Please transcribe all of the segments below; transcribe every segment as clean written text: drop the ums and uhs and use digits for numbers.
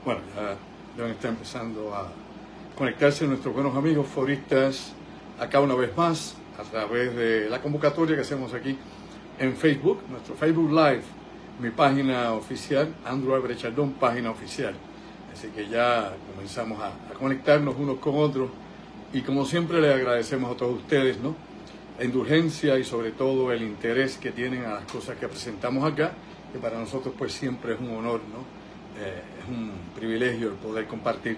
Bueno, ya deben estar empezando a conectarse nuestros buenos amigos foristas acá una vez más a través de la convocatoria que hacemos aquí en Facebook, nuestro Facebook Live, mi página oficial, Andrew Álvarez Chardón, página oficial. Así que ya comenzamos a conectarnos unos con otros y como siempre les agradecemos a todos ustedes, ¿no? La indulgencia y sobre todo el interés que tienen a las cosas que presentamos acá, que para nosotros pues siempre es un honor, ¿no? Es un privilegio el poder compartir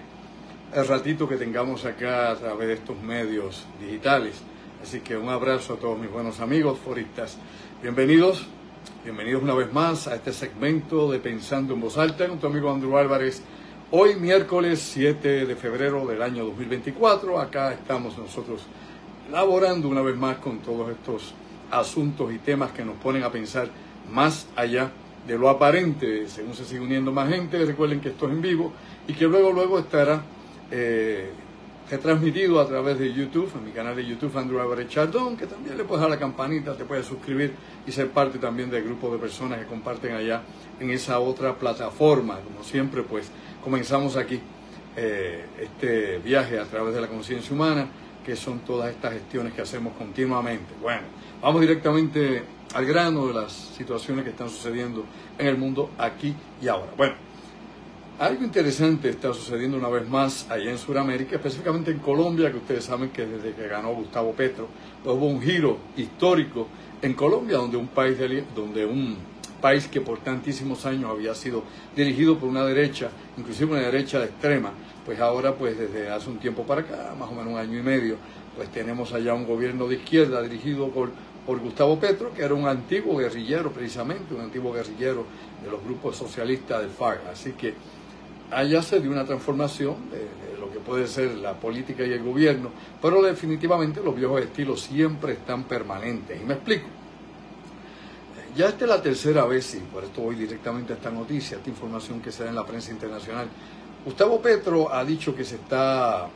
el ratito que tengamos acá a través de estos medios digitales. Así que un abrazo a todos mis buenos amigos foristas. Bienvenidos una vez más a este segmento de Pensando en Voz Alta con tu amigo Andrew Álvarez. Hoy miércoles 7 de febrero del año 2024, acá estamos nosotros laborando una vez más con todos estos asuntos y temas que nos ponen a pensar más allá de lo aparente, según se sigue uniendo más gente. Recuerden que esto es en vivo y que luego estará retransmitido a través de YouTube, en mi canal de YouTube Andrew Álvarez Chardón, que también le puedes dar la campanita, te puedes suscribir y ser parte también del grupo de personas que comparten allá en esa otra plataforma. Como siempre, pues comenzamos aquí este viaje a través de la conciencia humana, que son todas estas gestiones que hacemos continuamente. Bueno, vamos directamente al grano de las situaciones que están sucediendo en el mundo aquí y ahora. Bueno, algo interesante está sucediendo una vez más allá en Sudamérica, específicamente en Colombia, que ustedes saben que desde que ganó Gustavo Petro, pues hubo un giro histórico en Colombia, donde un país que por tantísimos años había sido dirigido por una derecha, inclusive una derecha de extrema, pues ahora, pues desde hace un tiempo para acá, más o menos un año y medio, pues tenemos allá un gobierno de izquierda dirigido por Gustavo Petro, que era un antiguo guerrillero, precisamente, un antiguo guerrillero de los grupos socialistas del FARC. Así que allá se dio una transformación de lo que puede ser la política y el gobierno, pero definitivamente los viejos estilos siempre están permanentes. Y me explico. Ya esta es la tercera vez, y por esto voy directamente a esta noticia, a esta información que se da en la prensa internacional. Gustavo Petro ha dicho que se está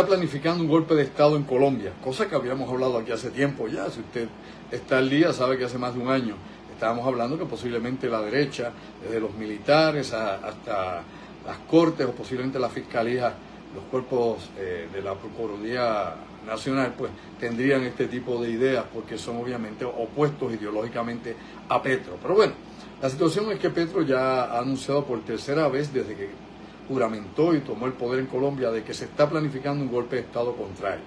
planificando un golpe de Estado en Colombia, cosa que habíamos hablado aquí hace tiempo ya. Si usted está al día, sabe que hace más de un año estábamos hablando que posiblemente la derecha, desde los militares hasta las cortes o posiblemente la fiscalía, los cuerpos de la Procuraduría Nacional, pues tendrían este tipo de ideas porque son obviamente opuestos ideológicamente a Petro. Pero bueno, la situación es que Petro ya ha anunciado por tercera vez desde que juramentó y tomó el poder en Colombia de que se está planificando un golpe de Estado contra él.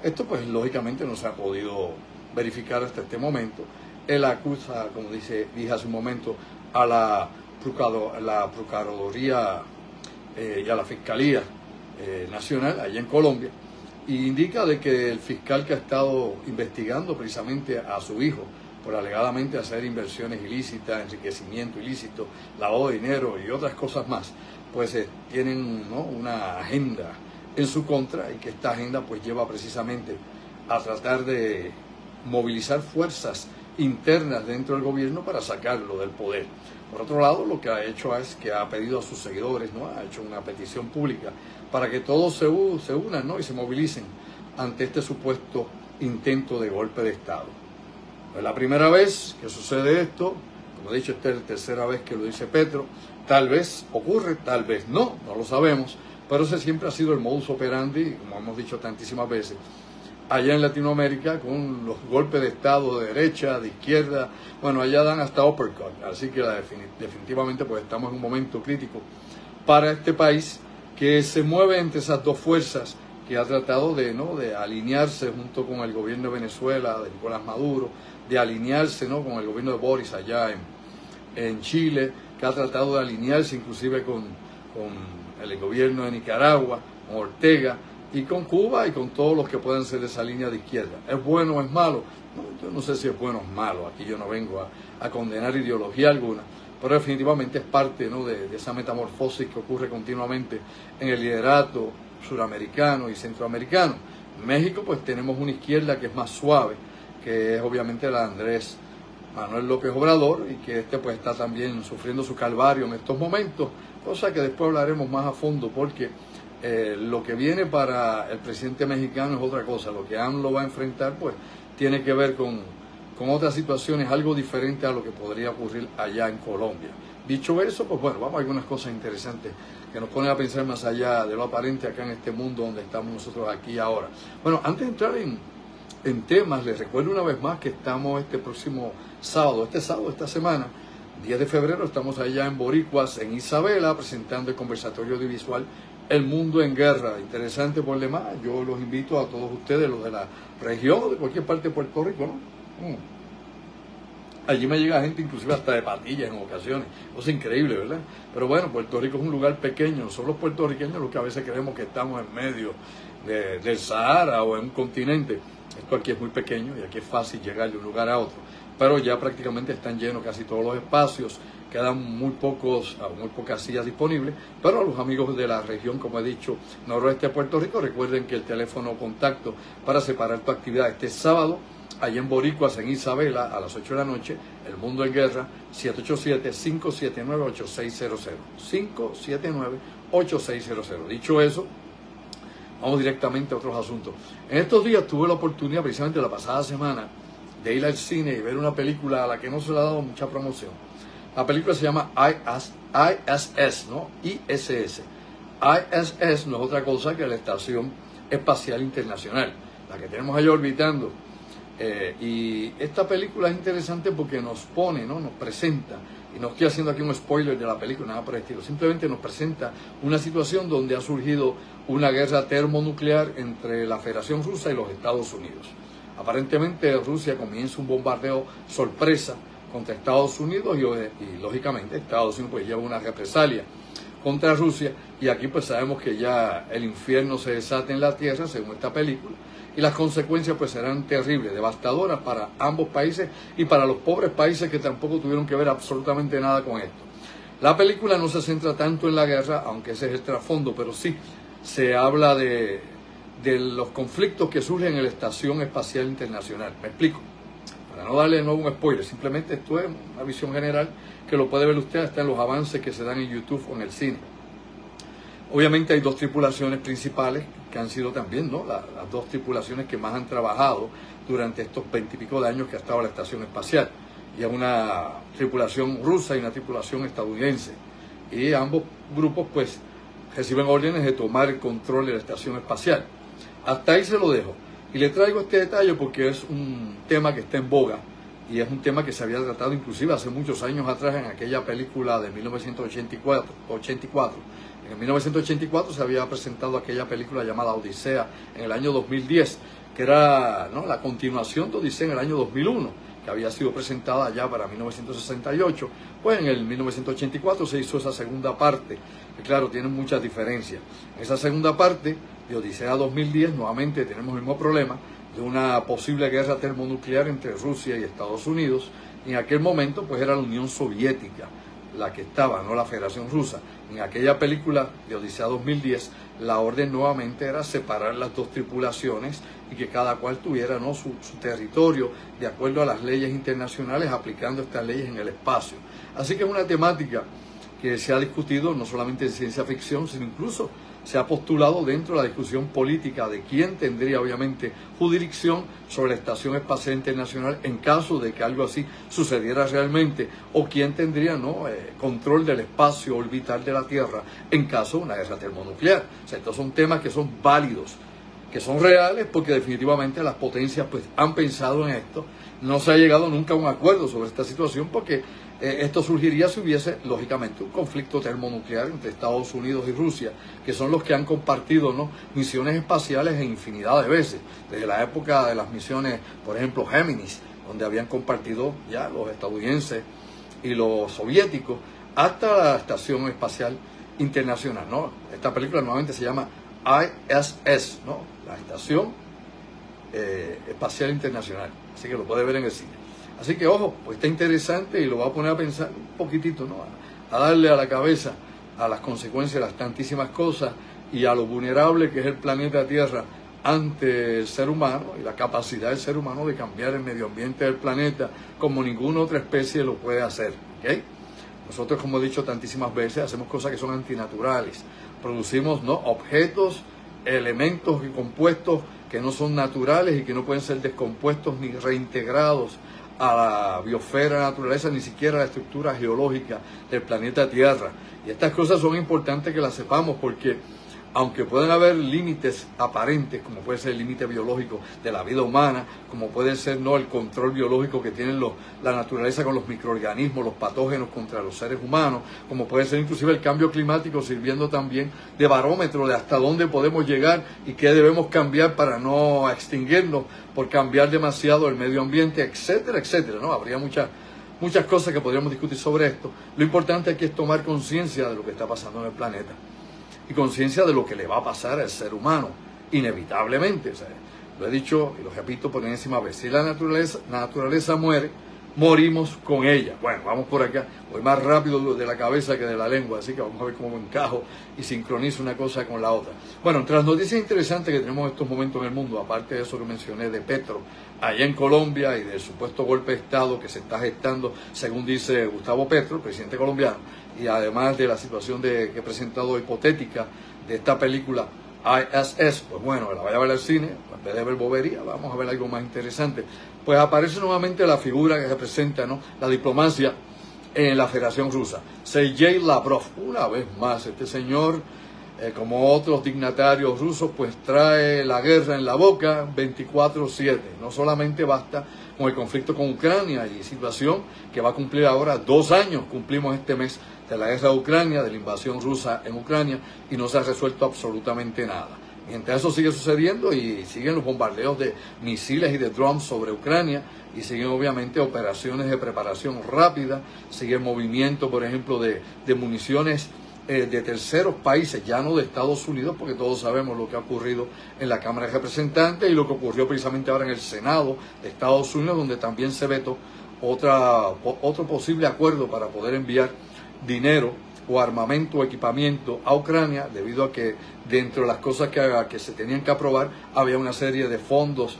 Esto pues lógicamente no se ha podido verificar hasta este momento. Él acusa, como dije hace un momento, a la Procuraduría y a la Fiscalía Nacional allá en Colombia, y indica de que el fiscal que ha estado investigando precisamente a su hijo por alegadamente hacer inversiones ilícitas, enriquecimiento ilícito, lavado de dinero y otras cosas más, pues tienen, ¿no?, una agenda en su contra, y que esta agenda pues lleva precisamente a tratar de movilizar fuerzas internas dentro del gobierno para sacarlo del poder. Por otro lado, lo que ha hecho es que ha pedido a sus seguidores, ¿no?, ha hecho una petición pública para que todos se unan, ¿no?, y se movilicen ante este supuesto intento de golpe de Estado. Es la primera vez que sucede esto. Como he dicho, esta es la tercera vez que lo dice Petro. Tal vez ocurre, tal vez no lo sabemos, pero ese siempre ha sido el modus operandi, como hemos dicho tantísimas veces, allá en Latinoamérica, con los golpes de Estado de derecha, de izquierda. Bueno, allá dan hasta uppercut, así que definitivamente pues estamos en un momento crítico para este país, que se mueve entre esas dos fuerzas, que ha tratado de alinearse junto con el gobierno de Venezuela, de Nicolás Maduro, de alinearse, ¿no?, con el gobierno de Boris allá en Chile, que ha tratado de alinearse inclusive con el gobierno de Nicaragua, con Ortega, y con Cuba y con todos los que puedan ser de esa línea de izquierda. ¿Es bueno o es malo? No, yo no sé si es bueno o es malo. Aquí yo no vengo a condenar ideología alguna, pero definitivamente es parte, ¿no?, de esa metamorfosis que ocurre continuamente en el liderato suramericano y centroamericano. En México pues tenemos una izquierda que es más suave, que es obviamente la de Andrés Manuel López Obrador, y que pues está también sufriendo su calvario en estos momentos, cosa que después hablaremos más a fondo, porque lo que viene para el presidente mexicano es otra cosa. Lo que AMLO va a enfrentar pues tiene que ver con otras situaciones, algo diferente a lo que podría ocurrir allá en Colombia. Dicho eso, pues bueno, vamos a algunas cosas interesantes que nos ponen a pensar más allá de lo aparente acá en este mundo donde estamos nosotros aquí ahora. Bueno, antes de entrar en temas, les recuerdo una vez más que estamos este próximo sábado, esta semana, 10 de febrero, estamos allá en Boricuas, en Isabela, presentando el conversatorio audiovisual El Mundo en Guerra. Interesante por demás. Yo los invito a todos ustedes, los de la región o de cualquier parte de Puerto Rico, ¿no? Allí me llega gente inclusive hasta de patillas en ocasiones. Cosa increíble, ¿verdad? Pero bueno, Puerto Rico es un lugar pequeño. Son los puertorriqueños los que a veces creemos que estamos en medio del Sahara o en un continente. Esto aquí es muy pequeño y aquí es fácil llegar de un lugar a otro. Pero ya prácticamente están llenos casi todos los espacios. Quedan muy pocas sillas disponibles. Pero a los amigos de la región, como he dicho, noroeste de Puerto Rico, recuerden que el teléfono contacto para separar tu actividad este sábado, allá en Boricuas, en Isabela, a las 8 de la noche, El Mundo en Guerra, 787-579-8600. 579-8600. Dicho eso, vamos directamente a otros asuntos. En estos días tuve la oportunidad, precisamente la pasada semana, de ir al cine y ver una película a la que no se le ha dado mucha promoción. La película se llama ISS, ¿no? ISS. ISS no es otra cosa que la Estación Espacial Internacional, la que tenemos allá orbitando. Y esta película es interesante porque nos pone, ¿no? Nos presenta, y no estoy haciendo aquí un spoiler de la película, nada por el estilo, simplemente nos presenta una situación donde ha surgido una guerra termonuclear entre la Federación Rusa y los Estados Unidos. Aparentemente Rusia comienza un bombardeo sorpresa contra Estados Unidos y lógicamente Estados Unidos pues lleva una represalia contra Rusia, y aquí pues sabemos que ya el infierno se desata en la tierra según esta película, y las consecuencias pues serán terribles, devastadoras para ambos países y para los pobres países que tampoco tuvieron que ver absolutamente nada con esto. La película no se centra tanto en la guerra, aunque ese es el trasfondo, pero sí se habla de los conflictos que surgen en la Estación Espacial Internacional. Me explico, para no darle de nuevo un spoiler, simplemente esto es una visión general que lo puede ver usted hasta en los avances que se dan en YouTube o en el cine. Obviamente hay dos tripulaciones principales que han sido también, ¿no?, las dos tripulaciones que más han trabajado durante estos 20 y pico de años que ha estado la estación espacial. Y es una tripulación rusa y una tripulación estadounidense. Y ambos grupos pues reciben órdenes de tomar el control de la estación espacial. Hasta ahí se lo dejo. Y le traigo este detalle porque es un tema que está en boga. Y es un tema que se había tratado inclusive hace muchos años atrás en aquella película de 1984. En 1984 se había presentado aquella película llamada Odisea en el año 2010, que era, ¿no?, la continuación de Odisea en el año 2001, que había sido presentada ya para 1968. Pues en el 1984 se hizo esa segunda parte, que claro, tienen muchas diferencias. En esa segunda parte de Odisea 2010 nuevamente tenemos el mismo problema de una posible guerra termonuclear entre Rusia y Estados Unidos. Y en aquel momento pues era la Unión Soviética la que estaba, no la Federación Rusa. En aquella película de Odisea 2010, la orden nuevamente era separar las dos tripulaciones y que cada cual tuviera, ¿no?, su territorio de acuerdo a las leyes internacionales, aplicando estas leyes en el espacio. Así que es una temática que se ha discutido no solamente en ciencia ficción, sino incluso se ha postulado dentro de la discusión política de quién tendría obviamente jurisdicción sobre la Estación Espacial Internacional en caso de que algo así sucediera realmente, o quién tendría, ¿no?, control del espacio orbital de la Tierra en caso de una guerra termonuclear. O sea, estos son temas que son válidos, que son reales, porque definitivamente las potencias pues han pensado en esto. No se ha llegado nunca a un acuerdo sobre esta situación porque esto surgiría si hubiese, lógicamente, un conflicto termonuclear entre Estados Unidos y Rusia, que son los que han compartido, ¿no?, misiones espaciales en infinidad de veces, desde la época de las misiones, por ejemplo, Géminis, donde habían compartido ya los estadounidenses y los soviéticos, hasta la Estación Espacial Internacional, ¿no? Esta película nuevamente se llama ISS, ¿no?, la Estación Espacial Internacional, así que lo puede ver en el cine. Así que ojo, pues está interesante y lo va a poner a pensar un poquitito, ¿no?, a darle a la cabeza a las consecuencias de las tantísimas cosas y a lo vulnerable que es el planeta Tierra ante el ser humano y la capacidad del ser humano de cambiar el medio ambiente del planeta como ninguna otra especie lo puede hacer, ¿ok? Nosotros, como he dicho tantísimas veces, hacemos cosas que son antinaturales, producimos, ¿no?, objetos, elementos y compuestos que no son naturales y que no pueden ser descompuestos ni reintegrados a la biosfera, a la naturaleza, ni siquiera a la estructura geológica del planeta Tierra. Y estas cosas son importantes que las sepamos porque aunque pueden haber límites aparentes, como puede ser el límite biológico de la vida humana, como puede ser el control biológico que tienen la naturaleza con los microorganismos, los patógenos contra los seres humanos, como puede ser inclusive el cambio climático sirviendo también de barómetro de hasta dónde podemos llegar y qué debemos cambiar para no extinguirnos por cambiar demasiado el medio ambiente, etcétera, etcétera, ¿no? Habría muchas cosas que podríamos discutir sobre esto. Lo importante aquí es tomar conciencia de lo que está pasando en el planeta y conciencia de lo que le va a pasar al ser humano, inevitablemente. O sea, lo he dicho y lo repito por enésima vez, si la naturaleza muere, morimos con ella. Bueno, vamos por acá, voy más rápido de la cabeza que de la lengua, así que vamos a ver cómo encajo y sincronizo una cosa con la otra. Bueno, entre las noticias interesantes que tenemos en estos momentos en el mundo, aparte de eso que mencioné de Petro, allá en Colombia y del supuesto golpe de Estado que se está gestando, según dice Gustavo Petro, el presidente colombiano, y además de la situación que he presentado hipotética de esta película ISS, pues bueno, la vaya a ver al cine, en vez de ver bobería, vamos a ver algo más interesante. Pues aparece nuevamente la figura que representa, ¿no?, la diplomacia en la Federación Rusa. Sergei Lavrov, una vez más, este señor, como otros dignatarios rusos, pues trae la guerra en la boca 24/7. No solamente basta con el conflicto con Ucrania y situación que va a cumplir ahora 2 años, cumplimos este mes de la guerra de Ucrania, de la invasión rusa en Ucrania, y no se ha resuelto absolutamente nada. Mientras eso sigue sucediendo y siguen los bombardeos de misiles y de drones sobre Ucrania, y siguen obviamente operaciones de preparación rápida, sigue el movimiento, por ejemplo, de municiones de terceros países, ya no de Estados Unidos, porque todos sabemos lo que ha ocurrido en la Cámara de Representantes y lo que ocurrió precisamente ahora en el Senado de Estados Unidos, donde también se vetó otro posible acuerdo para poder enviar dinero o armamento o equipamiento a Ucrania, debido a que dentro de las cosas que se tenían que aprobar había una serie de fondos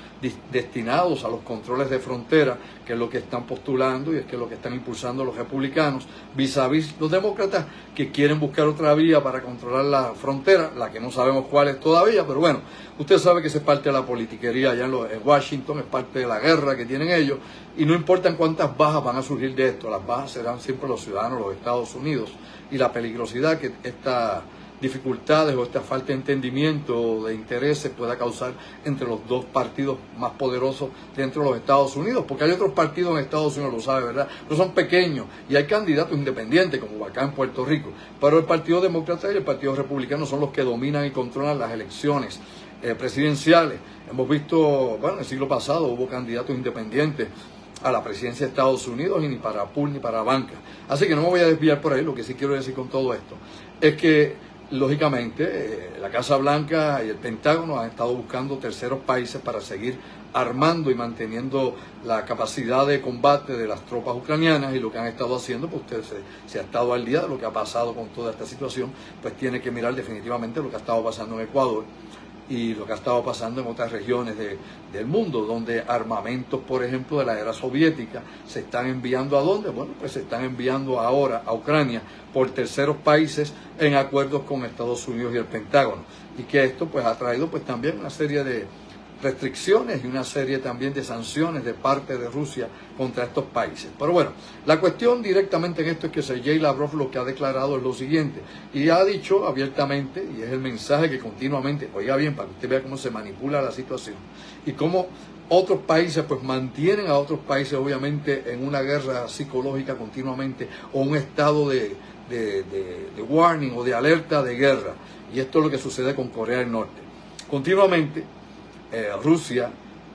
destinados a los controles de frontera, que es lo que están postulando y es que es lo que están impulsando los republicanos vis a vis los demócratas, que quieren buscar otra vía para controlar la frontera, la que no sabemos cuál es todavía, pero bueno, usted sabe que esa es parte de la politiquería allá en Washington, es parte de la guerra que tienen ellos, y no importan cuántas bajas van a surgir de esto, las bajas serán siempre los ciudadanos de los Estados Unidos, y la peligrosidad que estas dificultades o esta falta de entendimiento, de intereses pueda causar entre los dos partidos más poderosos dentro de los Estados Unidos, porque hay otros partidos en Estados Unidos, lo sabe, ¿verdad? Pero son pequeños y hay candidatos independientes como acá en Puerto Rico, pero el Partido Demócrata y el Partido Republicano son los que dominan y controlan las elecciones presidenciales. Hemos visto, bueno, en el siglo pasado hubo candidatos independientes a la presidencia de Estados Unidos y ni para pool ni para banca. Así que no me voy a desviar por ahí. Lo que sí quiero decir con todo esto es que, lógicamente, la Casa Blanca y el Pentágono han estado buscando terceros países para seguir armando y manteniendo la capacidad de combate de las tropas ucranianas, y lo que han estado haciendo, pues usted se ha estado al día de lo que ha pasado con toda esta situación, pues tiene que mirar definitivamente lo que ha estado pasando en Ecuador y lo que ha estado pasando en otras regiones del mundo, donde armamentos, por ejemplo, de la era soviética se están enviando ¿a dónde? Bueno, pues se están enviando ahora a Ucrania por terceros países en acuerdos con Estados Unidos y el Pentágono, y que esto pues ha traído pues también una serie de restricciones y una serie también de sanciones de parte de Rusia contra estos países. Pero bueno, la cuestión directamente en esto es que Sergei Lavrov lo que ha declarado es lo siguiente, y ha dicho abiertamente, y es el mensaje que continuamente, oiga bien, para que usted vea cómo se manipula la situación y cómo otros países pues mantienen a otros países obviamente en una guerra psicológica continuamente, o un estado de warning o de alerta de guerra. Y esto es lo que sucede con Corea del Norte. Continuamente Rusia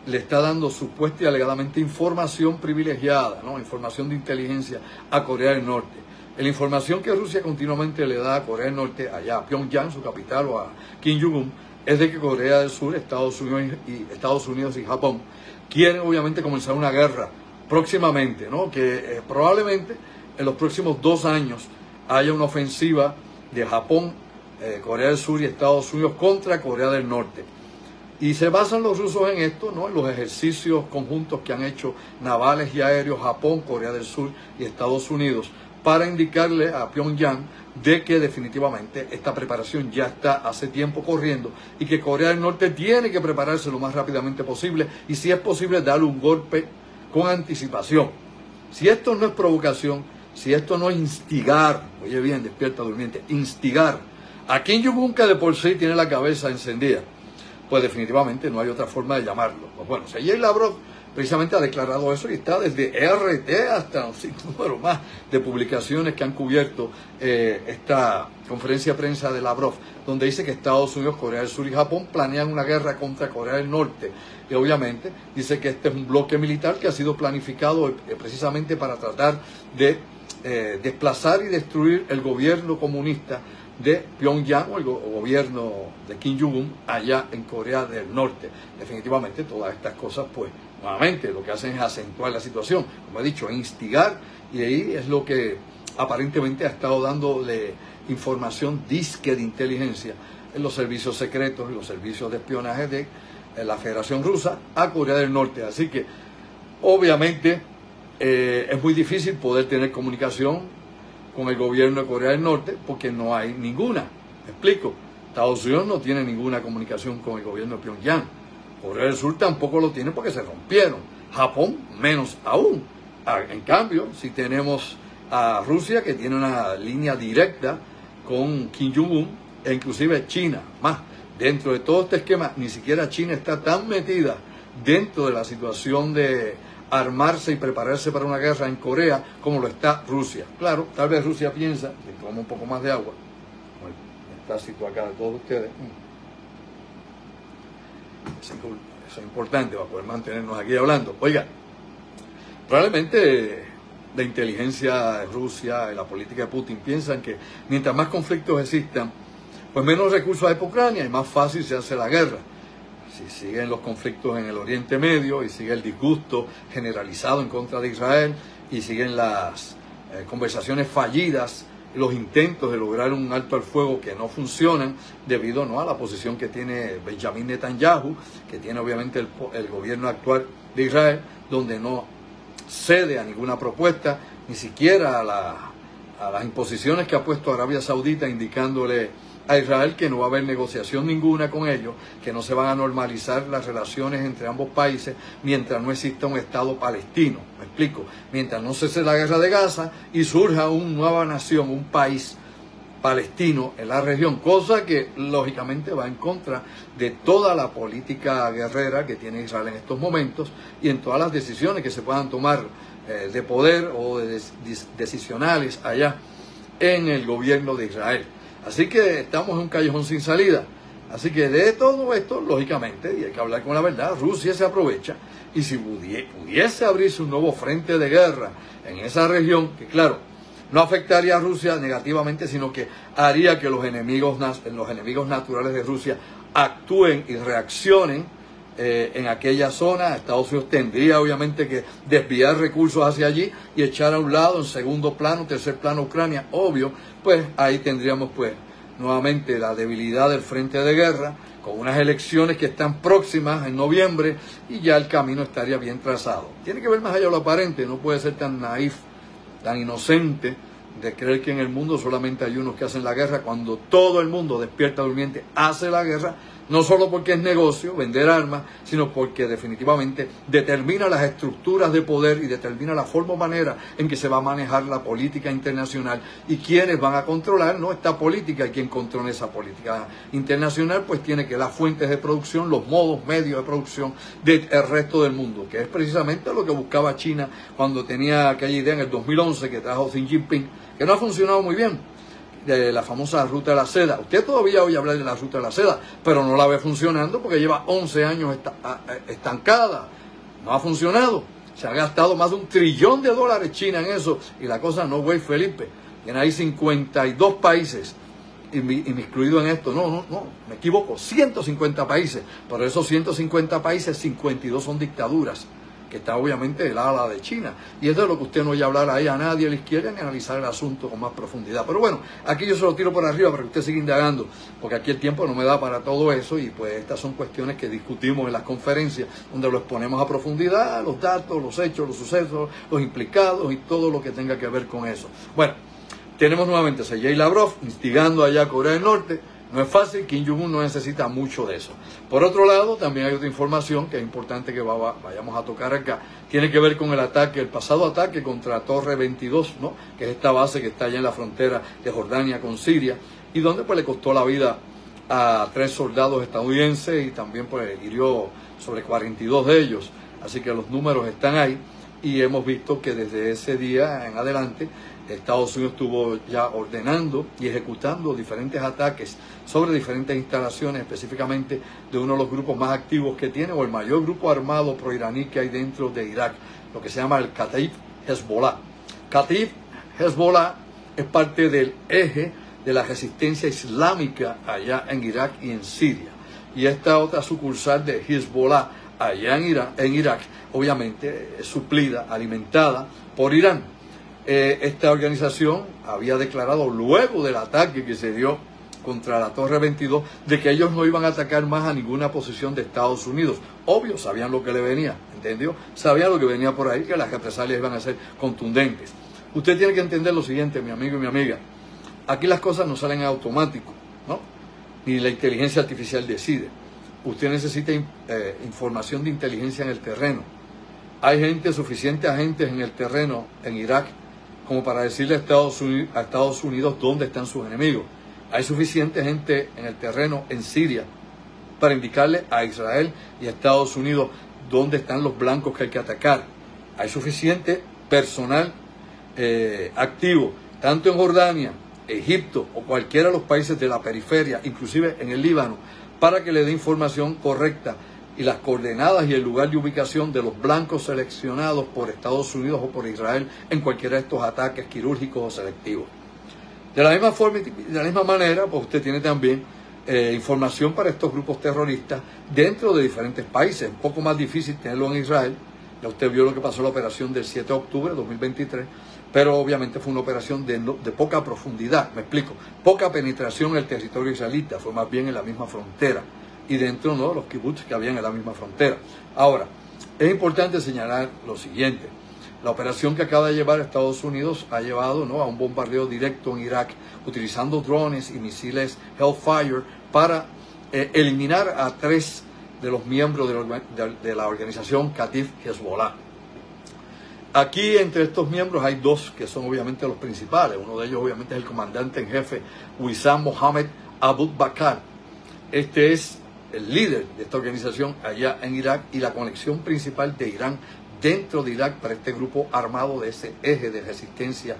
le está dando supuesta y alegadamente información privilegiada, ¿no?, información de inteligencia a Corea del Norte. La información que Rusia continuamente le da a Corea del Norte, allá a Pyongyang, su capital, o a Kim Jong-un, es de que Corea del Sur, Estados Unidos y Japón quieren obviamente comenzar una guerra próximamente, ¿no?, que probablemente en los próximos 2 años haya una ofensiva de Japón, Corea del Sur y Estados Unidos contra Corea del Norte. Y se basan los rusos en esto, ¿no?, en los ejercicios conjuntos que han hecho navales y aéreos Japón, Corea del Sur y Estados Unidos, para indicarle a Pyongyang de que definitivamente esta preparación ya está hace tiempo corriendo, y que Corea del Norte tiene que prepararse lo más rápidamente posible, y si es posible darle un golpe con anticipación. Si esto no es provocación, si esto no es instigar, oye bien, despierta durmiente, instigar a Kim Jong-un, que de por sí tiene la cabeza encendida, pues definitivamente no hay otra forma de llamarlo. Pues bueno, Sergei Lavrov precisamente ha declarado eso y está desde RT hasta un sinnúmero más de publicaciones que han cubierto esta conferencia de prensa de Lavrov, donde dice que Estados Unidos, Corea del Sur y Japón planean una guerra contra Corea del Norte. Y obviamente dice que este es un bloque militar que ha sido planificado precisamente para tratar de desplazar y destruir el gobierno comunista de Pyongyang o el gobierno de Kim Jong-un allá en Corea del Norte. Definitivamente todas estas cosas, pues, nuevamente lo que hacen es acentuar la situación, como he dicho, instigar, y ahí es lo que aparentemente ha estado dándole información disque de inteligencia en los servicios secretos y los servicios de espionaje de la Federación Rusa a Corea del Norte. Así que obviamente es muy difícil poder tener comunicación con el gobierno de Corea del Norte porque no hay ninguna. Me explico. Estados Unidos no tiene ninguna comunicación con el gobierno de Pyongyang. Corea del Sur tampoco lo tiene porque se rompieron. Japón menos aún. En cambio, si tenemos a Rusia, que tiene una línea directa con Kim Jong-un, e inclusive China, más. Dentro de todo este esquema, ni siquiera China está tan metida dentro de la situación de armarse y prepararse para una guerra en Corea como lo está Rusia. Claro, tal vez Rusia piensa que toma un poco más de agua, como el tácito acá de todos ustedes. Eso es importante para poder mantenernos aquí hablando. Oiga, probablemente la inteligencia de Rusia y la política de Putin piensan que mientras más conflictos existan, pues menos recursos hay para Ucrania y más fácil se hace la guerra. Si siguen los conflictos en el Oriente Medio y sigue el disgusto generalizado en contra de Israel y siguen las conversaciones fallidas, los intentos de lograr un alto al fuego que no funcionan debido a la posición que tiene Benjamin Netanyahu, que tiene obviamente el gobierno actual de Israel, donde no cede a ninguna propuesta, ni siquiera a las imposiciones que ha puesto Arabia Saudita indicándole a Israel que no va a haber negociación ninguna con ellos, que no se van a normalizar las relaciones entre ambos países mientras no exista un Estado palestino. Me explico, mientras no cese la guerra de Gaza y surja una nueva nación, un país palestino en la región, cosa que lógicamente va en contra de toda la política guerrera que tiene Israel en estos momentos y en todas las decisiones que se puedan tomar de poder o decisionales allá en el gobierno de Israel. Así que estamos en un callejón sin salida. Así que de todo esto, lógicamente, y hay que hablar con la verdad, Rusia se aprovecha y si pudiese abrirse un nuevo frente de guerra en esa región, que claro, no afectaría a Rusia negativamente, sino que haría que los enemigos naturales de Rusia actúen y reaccionen en aquella zona. Estados Unidos tendría obviamente que desviar recursos hacia allí y echar a un lado en segundo plano, tercer plano Ucrania, obvio, pues ahí tendríamos pues nuevamente la debilidad del frente de guerra con unas elecciones que están próximas en noviembre y ya el camino estaría bien trazado. Tiene que ver más allá de lo aparente, no puede ser tan naif, tan inocente de creer que en el mundo solamente hay unos que hacen la guerra cuando todo el mundo despierta durmiente hace la guerra, no solo porque es negocio, vender armas, sino porque definitivamente determina las estructuras de poder y determina la forma o manera en que se va a manejar la política internacional y quienes van a controlar, ¿no?, esta política, y quien controla esa política internacional pues tiene que las fuentes de producción, los modos, medios de producción del resto del mundo, que es precisamente lo que buscaba China cuando tenía aquella idea en el 2011 que trajo Xi Jinping, que no ha funcionado muy bien, de la famosa ruta de la seda. Usted todavía oye hablar de la ruta de la seda, pero no la ve funcionando porque lleva 11 años estancada. No ha funcionado. Se ha gastado más de $1 trillón China en eso y la cosa no, güey, Felipe. Tiene ahí 52 países inmiscuidos en esto. No, me equivoco. 150 países. Pero esos 150 países, 52 son dictaduras, que está obviamente el ala de China. Y eso es lo que usted no oye hablar ahí a nadie a la izquierda ni analizar el asunto con más profundidad. Pero bueno, aquí yo se lo tiro por arriba para que usted siga indagando, porque aquí el tiempo no me da para todo eso y pues estas son cuestiones que discutimos en las conferencias, donde lo exponemos a profundidad, los datos, los hechos, los sucesos, los implicados y todo lo que tenga que ver con eso. Bueno, tenemos nuevamente a Sergei Lavrov instigando allá a Corea del Norte, No es fácil, Kim Jong-un no necesita mucho de eso. Por otro lado, también hay otra información que es importante que vayamos a tocar acá. Tiene que ver con el ataque, el pasado ataque contra Torre 22, ¿no? Que es esta base que está allá en la frontera de Jordania con Siria, y donde pues le costó la vida a 3 soldados estadounidenses y también pues hirió sobre 42 de ellos. Así que los números están ahí y hemos visto que desde ese día en adelante Estados Unidos estuvo ya ordenando y ejecutando diferentes ataques sobre diferentes instalaciones, específicamente de uno de los grupos más activos que tiene, o el mayor grupo armado proiraní que hay dentro de Irak, lo que se llama el Kataib Hezbollah. Kataib Hezbollah es parte del eje de la resistencia islámica allá en Irak y en Siria. Y esta otra sucursal de Hezbollah allá en Irak, obviamente es suplida, alimentada por Irán. Esta organización había declarado luego del ataque que se dio contra la Torre 22 de que ellos no iban a atacar más a ninguna posición de Estados Unidos. Obvio, sabían lo que le venía, ¿entendió? Sabían lo que venía por ahí, que las represalias iban a ser contundentes. Usted tiene que entender lo siguiente, mi amigo y mi amiga. Aquí las cosas no salen en automático, ¿no? Ni la inteligencia artificial decide. Usted necesita información de inteligencia en el terreno. Hay suficientes agentes en el terreno en Irak como para decirle a Estados Unidos dónde están sus enemigos. Hay suficiente gente en el terreno en Siria para indicarle a Israel y a Estados Unidos dónde están los blancos que hay que atacar. Hay suficiente personal activo, tanto en Jordania, Egipto o cualquiera de los países de la periferia, inclusive en el Líbano, para que le dé información correcta y las coordenadas y el lugar de ubicación de los blancos seleccionados por Estados Unidos o por Israel en cualquiera de estos ataques quirúrgicos o selectivos. De la misma forma y de la misma manera, pues usted tiene también información para estos grupos terroristas dentro de diferentes países. Un poco más difícil tenerlo en Israel. Ya usted vio lo que pasó en la operación del 7 de octubre de 2023, pero obviamente fue una operación de poca profundidad, me explico, poca penetración en el territorio israelita, fue más bien en la misma frontera y dentro, ¿no?, los kibbutz que habían en la misma frontera. Ahora, es importante señalar lo siguiente: la operación que acaba de llevar Estados Unidos ha llevado, ¿no?, a un bombardeo directo en Irak, utilizando drones y misiles Hellfire para eliminar a 3 de los miembros de la organización Kataib Hezbollah. Aquí entre estos miembros hay 2 que son obviamente los principales. Uno de ellos obviamente es el comandante en jefe Wissam Mohammed Abu Bakr. Este es el líder de esta organización allá en Irak y la conexión principal de Irán dentro de Irak para este grupo armado de ese eje de resistencia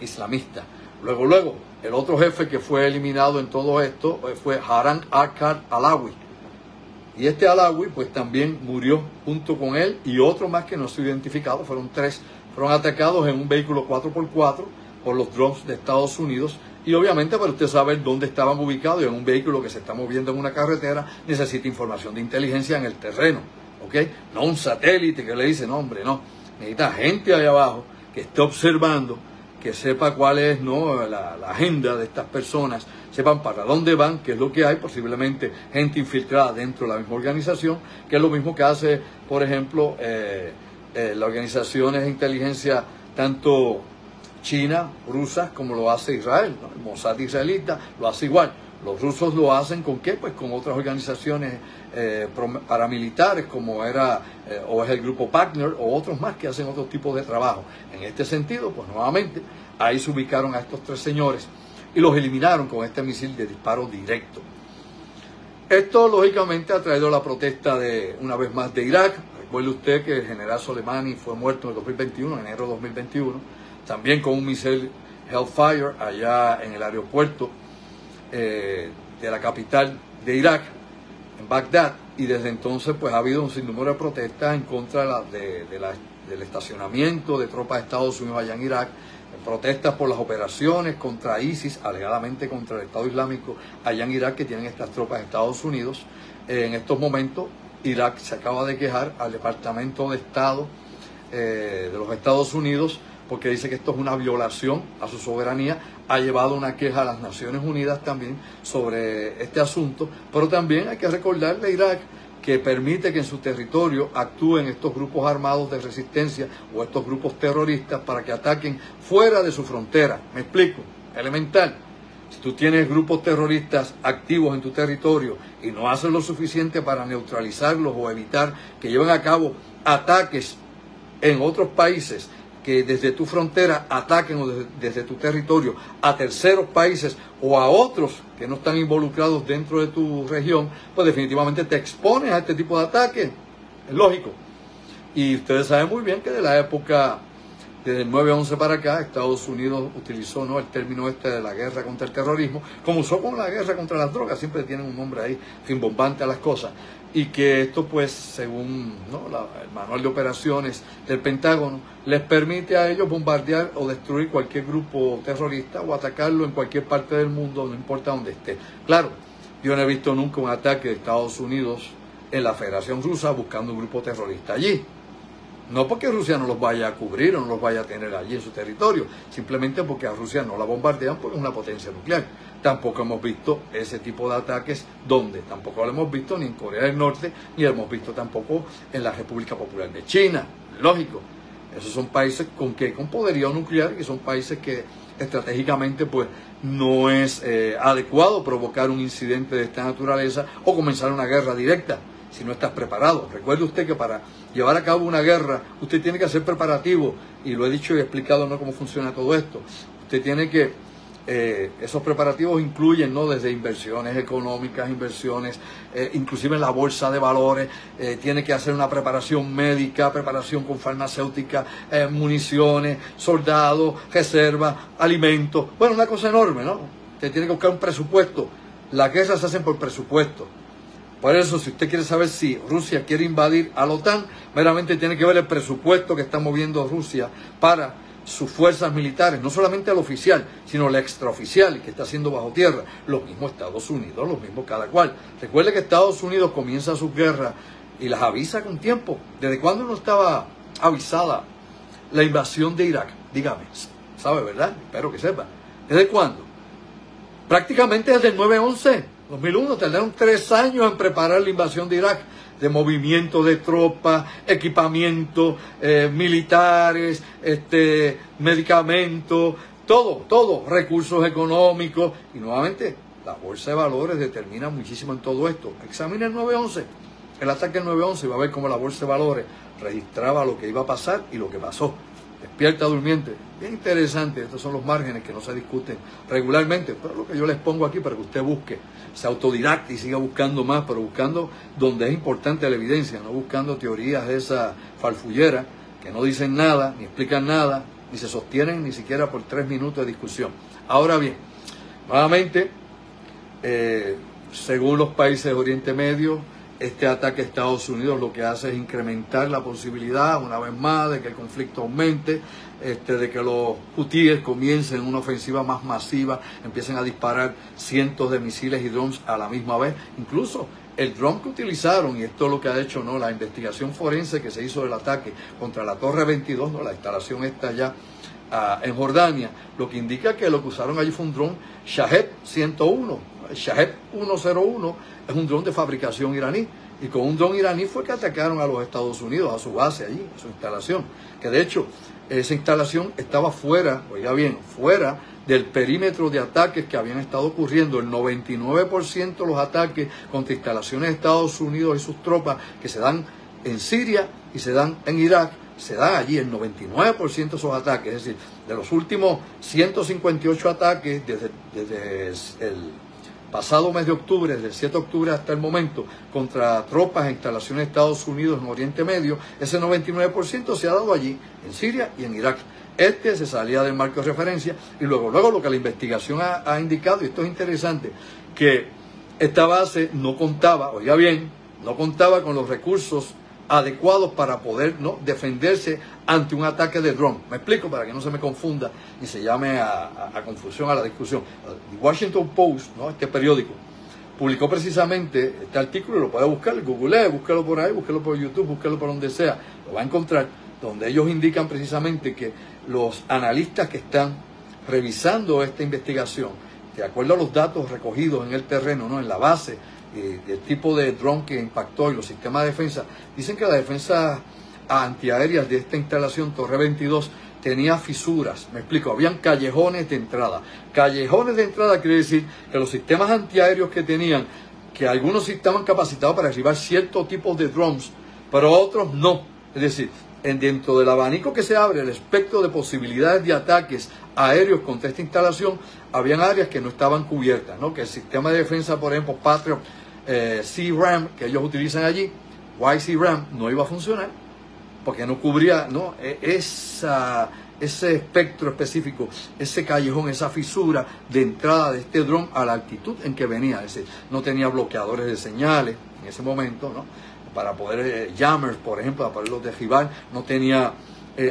islamista. Luego, el otro jefe que fue eliminado en todo esto fue Haran al-Alawi. Y este Alawi pues también murió junto con él y otro más que no se ha identificado, fueron 3, fueron atacados en un vehículo 4x4 por los drones de Estados Unidos. Y obviamente para usted saber dónde estaban ubicados, y en un vehículo que se está moviendo en una carretera, necesita información de inteligencia en el terreno, ¿ok? No un satélite que le dice, no hombre, no. Necesita gente ahí abajo que esté observando, que sepa cuál es, ¿no?, la agenda de estas personas, sepan para dónde van, qué es lo que hay, posiblemente gente infiltrada dentro de la misma organización, que es lo mismo que hace, por ejemplo, las organizaciones de inteligencia, tanto China, rusas, como lo hace Israel, ¿no? El Mossad israelita lo hace igual. Los rusos lo hacen ¿con qué? Pues con otras organizaciones paramilitares como o es el grupo Wagner o otros más que hacen otro tipo de trabajo. En este sentido, pues nuevamente, ahí se ubicaron a estos 3 señores y los eliminaron con este misil de disparo directo. Esto lógicamente ha traído la protesta una vez más de Irak. Recuerde usted que el general Soleimani fue muerto en el 2021, en enero de 2021, también con un misil Hellfire allá en el aeropuerto de la capital de Irak, en Bagdad, y desde entonces pues ha habido un sinnúmero de protestas en contra del estacionamiento de tropas de Estados Unidos allá en Irak, protestas por las operaciones contra ISIS, alegadamente contra el Estado Islámico allá en Irak que tienen estas tropas de Estados Unidos. En estos momentos Irak se acaba de quejar al Departamento de Estado de los Estados Unidos porque dice que esto es una violación a su soberanía. Ha llevado una queja a las Naciones Unidas también sobre este asunto, pero también hay que recordarle a Irak que permite que en su territorio actúen estos grupos armados de resistencia o estos grupos terroristas para que ataquen fuera de su frontera. ¿Me explico? Elemental. Si tú tienes grupos terroristas activos en tu territorio y no haces lo suficiente para neutralizarlos o evitar que lleven a cabo ataques en otros países, que desde tu frontera ataquen o desde tu territorio a terceros países o a otros que no están involucrados dentro de tu región, pues definitivamente te expones a este tipo de ataques. Es lógico. Y ustedes saben muy bien que de la época, desde el 9/11 para acá, Estados Unidos utilizó, ¿no?, el término este de la guerra contra el terrorismo, como usó con la guerra contra las drogas, siempre tienen un nombre ahí rimbombante a las cosas. Y que esto, pues, según, ¿no?, el manual de operaciones del Pentágono, les permite a ellos bombardear o destruir cualquier grupo terrorista o atacarlo en cualquier parte del mundo, no importa dónde esté. Claro, yo no he visto nunca un ataque de Estados Unidos en la Federación Rusa buscando un grupo terrorista allí. No porque Rusia no los vaya a cubrir o no los vaya a tener allí en su territorio, simplemente porque a Rusia no la bombardean porque es una potencia nuclear. Tampoco hemos visto ese tipo de ataques donde, tampoco lo hemos visto ni en Corea del Norte, ni lo hemos visto tampoco en la República Popular de China. Lógico, esos son países con poderío nuclear, y son países que estratégicamente pues no es adecuado provocar un incidente de esta naturaleza o comenzar una guerra directa si no estás preparado. Recuerde usted que para llevar a cabo una guerra usted tiene que hacer preparativos, y lo he dicho y he explicado, ¿no?, cómo funciona todo esto. Usted tiene que, esos preparativos incluyen, ¿no?, desde inversiones económicas, inversiones inclusive en la bolsa de valores, tiene que hacer una preparación médica, preparación con farmacéutica, municiones, soldados, reservas, alimentos. Bueno, una cosa enorme, ¿no? Usted tiene que buscar un presupuesto. Las guerras se hacen por presupuesto. Por eso, si usted quiere saber si Rusia quiere invadir a la OTAN, meramente tiene que ver el presupuesto que está moviendo Rusia para sus fuerzas militares, no solamente el oficial, sino el extraoficial, que está haciendo bajo tierra. Lo mismo Estados Unidos, lo mismo cada cual. Recuerde que Estados Unidos comienza sus guerras y las avisa con tiempo. ¿Desde cuándo no estaba avisada la invasión de Irak? Dígame, ¿sabe, verdad? Espero que sepa. ¿Desde cuándo? Prácticamente desde el 9/11. 2001, tardaron 3 años en preparar la invasión de Irak, de movimiento de tropas, equipamiento, militares, medicamentos, todo, recursos económicos. Y nuevamente, la bolsa de valores determina muchísimo en todo esto. Examina el 9/11, el ataque del 9/11, y va a ver cómo la bolsa de valores registraba lo que iba a pasar y lo que pasó. Despierta durmiente. Bien interesante, estos son los márgenes que no se discuten regularmente, pero lo que yo les pongo aquí para que usted busque, se autodidacte y siga buscando más, pero buscando donde es importante la evidencia, no buscando teorías de esa farfullera que no dicen nada, ni explican nada, ni se sostienen ni siquiera por 3 minutos de discusión. Ahora bien, nuevamente, según los países de Oriente Medio, este ataque a Estados Unidos lo que hace es incrementar la posibilidad, una vez más, de que el conflicto aumente, de que los hutíes comiencen una ofensiva más masiva, empiecen a disparar cientos de misiles y drones a la misma vez. Incluso el dron que utilizaron, y esto es lo que ha hecho, ¿no?, la investigación forense que se hizo del ataque contra la Torre 22, ¿no?, la instalación esta allá en Jordania, lo que indica que lo que usaron allí fue un dron Shahed 101. El Shahed 101 es un dron de fabricación iraní, y con un dron iraní fue que atacaron a los Estados Unidos, a su base allí, a su instalación, que de hecho esa instalación estaba fuera, oiga bien, fuera del perímetro de ataques que habían estado ocurriendo. El 99% de los ataques contra instalaciones de Estados Unidos y sus tropas que se dan en Siria y se dan en Irak, se dan allí el 99% de esos ataques. Es decir, de los últimos 158 ataques desde el pasado mes de octubre, desde el 7 de octubre hasta el momento, contra tropas e instalaciones de Estados Unidos en Oriente Medio, ese 99% se ha dado allí, en Siria y en Irak. Se salía del marco de referencia, y luego lo que la investigación ha indicado, y esto es interesante, que esta base no contaba, oiga bien, no contaba con los recursos adecuados para poder, ¿no?, defenderse ante un ataque de dron. Me explico para que no se me confunda y se llame a confusión a la discusión. El Washington Post, ¿no?, este periódico, publicó precisamente este artículo, y lo puede buscar, Google, búsquelo por ahí, búsquelo por YouTube, búsquelo por donde sea, lo va a encontrar, donde ellos indican precisamente que los analistas que están revisando esta investigación, de acuerdo a los datos recogidos en el terreno, ¿no?, en la base, el tipo de dron que impactó y los sistemas de defensa, dicen que las defensas antiaéreas de esta instalación Torre 22 tenía fisuras, me explico, habían callejones de entrada. Callejones de entrada quiere decir que los sistemas antiaéreos que tenían, que algunos sí estaban capacitados para derribar ciertos tipos de drones, pero otros no. Es decir, dentro del abanico que se abre, el espectro de posibilidades de ataques aéreos contra esta instalación, habían áreas que no estaban cubiertas, ¿no? Que el sistema de defensa, por ejemplo, Patriot C-RAM, que ellos utilizan allí, YC-RAM, no iba a funcionar, porque no cubría, ¿no?, ese espectro específico, ese callejón, esa fisura de entrada de este dron a la altitud en que venía. Es decir, no tenía bloqueadores de señales en ese momento, ¿no?, para poder, jammers, por ejemplo, para poderlos derribar. No tenía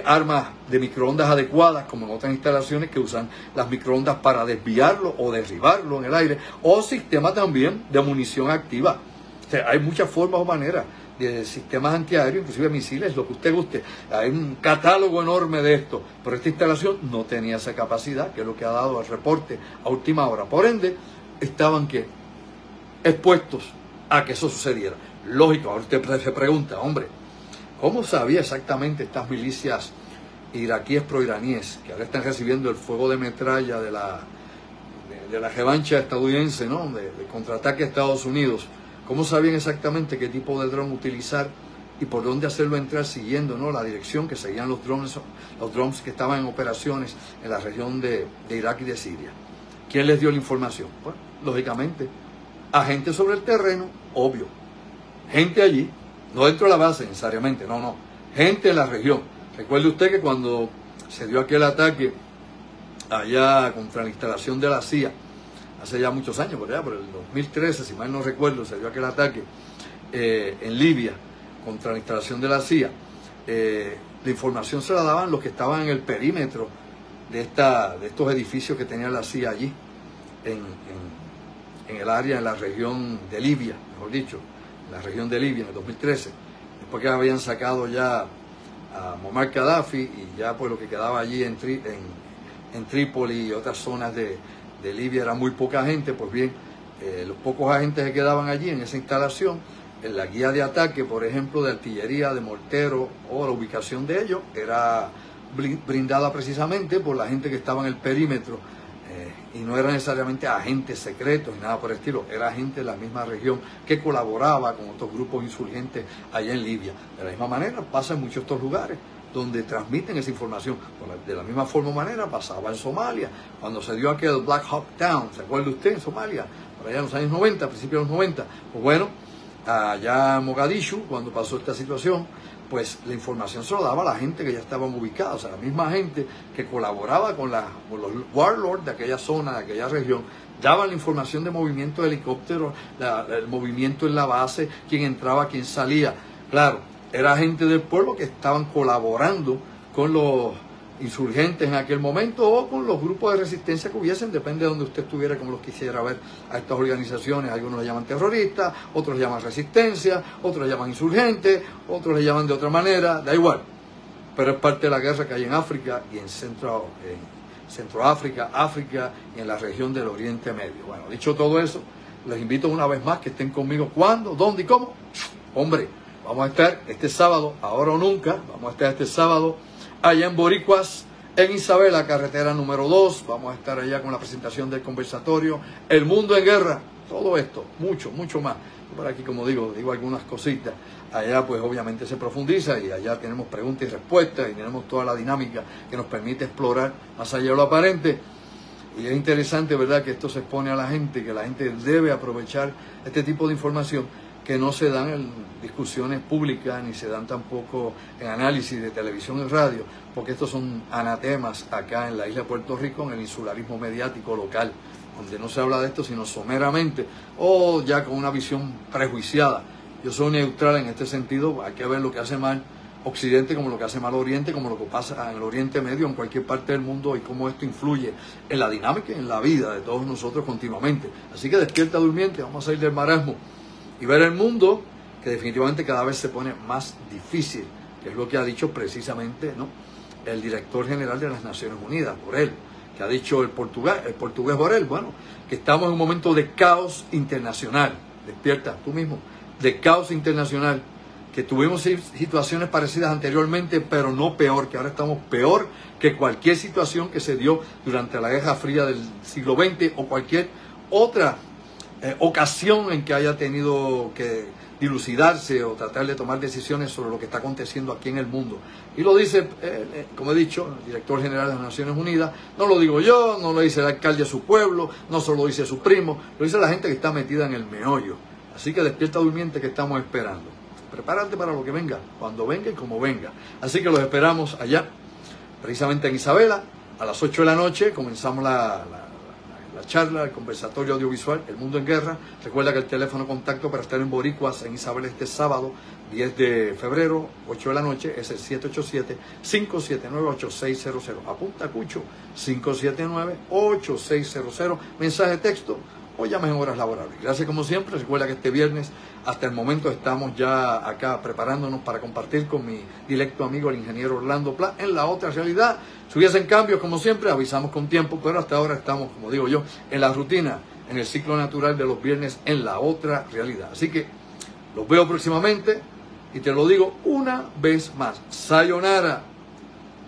armas de microondas adecuadas, como en otras instalaciones que usan las microondas para desviarlo o derribarlo en el aire, o sistema también de munición activa. O sea, hay muchas formas o maneras de sistemas antiaéreos, inclusive misiles, lo que usted guste. Hay un catálogo enorme de esto, pero esta instalación no tenía esa capacidad, que es lo que ha dado el reporte a última hora. Por ende, estaban expuestos a que eso sucediera. Lógico, ahora usted se pregunta, hombre, ¿cómo sabía exactamente estas milicias iraquíes proiraníes, que ahora están recibiendo el fuego de metralla de la revancha estadounidense, ¿no?, de contraataque a Estados Unidos? ¿Cómo sabían exactamente qué tipo de dron utilizar y por dónde hacerlo entrar, siguiendo, ¿no?, la dirección que seguían los drones que estaban en operaciones en la región de Irak y de Siria? ¿Quién les dio la información? Bueno, lógicamente, agentes sobre el terreno, obvio. Gente allí, no dentro de la base necesariamente, no. Gente en la región. Recuerde usted que cuando se dio aquel ataque allá contra la instalación de la CIA, hace ya muchos años, por allá, por el 2013, si mal no recuerdo, se dio aquel ataque en Libia contra la instalación de la CIA. La información se la daban los que estaban en el perímetro de estos edificios que tenía la CIA allí, en el área, en la región de Libia, mejor dicho, en la región de Libia en el 2013, después que habían sacado ya a Muammar Gaddafi y ya pues lo que quedaba allí en Trípoli y otras zonas de Libia era muy poca gente. Pues bien, los pocos agentes que quedaban allí en esa instalación, en la guía de ataque, por ejemplo, de artillería, de mortero o la ubicación de ellos, era brindada precisamente por la gente que estaba en el perímetro, y no eran necesariamente agentes secretos ni nada por el estilo, era gente de la misma región que colaboraba con otros grupos insurgentes allá en Libia. De la misma manera pasa en muchos de estos lugares donde transmiten esa información. De la misma forma o manera pasaba en Somalia, cuando se dio aquel Black Hawk Down, ¿se acuerda usted? En Somalia, por allá en los años 90, principios de los 90. Pues bueno, allá en Mogadishu, cuando pasó esta situación, pues la información se lo daba a la gente que ya estaban ubicados, o sea, la misma gente que colaboraba con los warlords de aquella zona, de aquella región, daban la información de movimiento de helicópteros, el movimiento en la base, quién entraba, quién salía. Claro, era gente del pueblo que estaban colaborando con los insurgentes en aquel momento o con los grupos de resistencia que hubiesen, depende de donde usted estuviera, como los quisiera ver a estas organizaciones. Algunos le llaman terroristas, otros le llaman resistencia, otros le llaman insurgentes, otros le llaman de otra manera, da igual, pero es parte de la guerra que hay en África y en Centroáfrica, África y en la región del Oriente Medio. Bueno, dicho todo eso, les invito una vez más que estén conmigo. ¿Cuándo? ¿Dónde y cómo? Hombre, vamos a estar este sábado, ahora o nunca, vamos a estar este sábado allá en Boricuas, en Isabela, carretera número 2. Vamos a estar allá con la presentación del conversatorio El Mundo en Guerra. Todo esto, mucho más. Por aquí, como digo algunas cositas. Allá pues obviamente se profundiza y allá tenemos preguntas y respuestas y tenemos toda la dinámica que nos permite explorar más allá de lo aparente. Y es interesante, ¿verdad?, que esto se expone a la gente, que la gente debe aprovechar este tipo de información que no se dan en discusiones públicas, ni se dan tampoco en análisis de televisión y radio, porque estos son anatemas acá en la isla de Puerto Rico, en el insularismo mediático local, donde no se habla de esto sino someramente, o ya con una visión prejuiciada. Yo soy neutral en este sentido, hay que ver lo que hace mal Occidente como lo que hace mal Oriente, como lo que pasa en el Oriente Medio, en cualquier parte del mundo, y cómo esto influye en la dinámica y en la vida de todos nosotros continuamente. Así que despierta durmiente, vamos a salir del marasmo y ver el mundo, que definitivamente cada vez se pone más difícil, que es lo que ha dicho precisamente, ¿no?, el director general de las Naciones Unidas, Borrell, que ha dicho el portugués Borrell, bueno, que estamos en un momento de caos internacional. Despierta tú mismo, de caos internacional, que tuvimos situaciones parecidas anteriormente, pero no peor, que ahora estamos peor que cualquier situación que se dio durante la Guerra Fría del siglo XX o cualquier otra ocasión en que haya tenido que dilucidarse o tratar de tomar decisiones sobre lo que está aconteciendo aquí en el mundo. Y lo dice, como he dicho, el director general de las Naciones Unidas, no lo digo yo, no lo dice el alcalde de su pueblo, no solo lo dice su primo, lo dice la gente que está metida en el meollo. Así que despierta durmiente, que estamos esperando. Prepárate para lo que venga, cuando venga y como venga. Así que los esperamos allá, precisamente en Isabela, a las 8 de la noche, comenzamos la charla, el conversatorio audiovisual, El Mundo en Guerra. Recuerda que el teléfono de contacto para estar en Boricuas, en Isabela, este sábado, 10 de febrero, 8 de la noche, es el 787-579-8600. Apunta, Cucho, 579-8600. Mensaje de texto o llames en horas laborables. Gracias como siempre. Recuerda que este viernes, hasta el momento, estamos ya acá preparándonos para compartir con mi directo amigo, el ingeniero Orlando Pla, en La Otra Realidad. Si hubiesen cambios, como siempre, avisamos con tiempo, pero hasta ahora estamos, como digo yo, en la rutina, en el ciclo natural de los viernes, en La Otra Realidad. Así que los veo próximamente y te lo digo una vez más. Sayonara,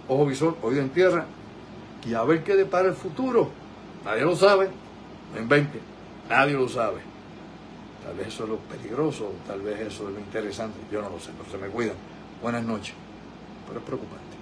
ojo visor, oído en tierra, y a ver qué depara el futuro. Nadie lo sabe, no invente, nadie lo sabe. Tal vez eso es lo peligroso, tal vez eso es lo interesante, yo no lo sé, pero se me cuidan. Buenas noches, pero es preocupante.